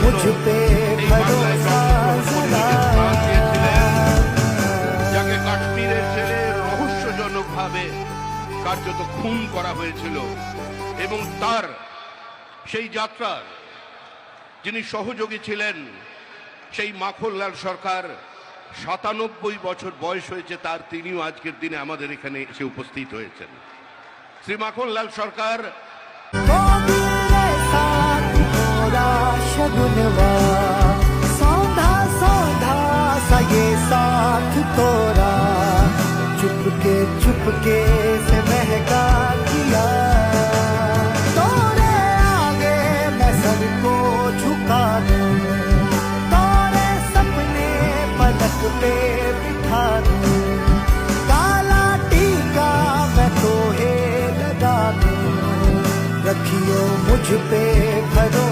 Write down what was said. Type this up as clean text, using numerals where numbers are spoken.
मुझ पे भरोसा जरा। যাকে কাশ্মীরের জেলে রহস্যজনকভাবে কার্যত খুন করা হয়েছিল এবং তার সেই যাত্রার যিনি সহযোগী ছিলেন সেই মাখনলাল সরকার ৯৭ বছর বয়স হয়েছে তার, তিনিও আজকের দিনে আমাদের এখানে এসে উপস্থিত হয়েছেন। শ্রী মাখনলাল সরকার शगुनवा सौधा सौधा सा ये साथ तोरा, चुपके से महका किया तोरे आगे मैं सर को झुका दूं, तोरे सपने पलक पे बिठा दूं, काला टीका मैं तो है लगा दूं, रखियो मुझ पे भरोसा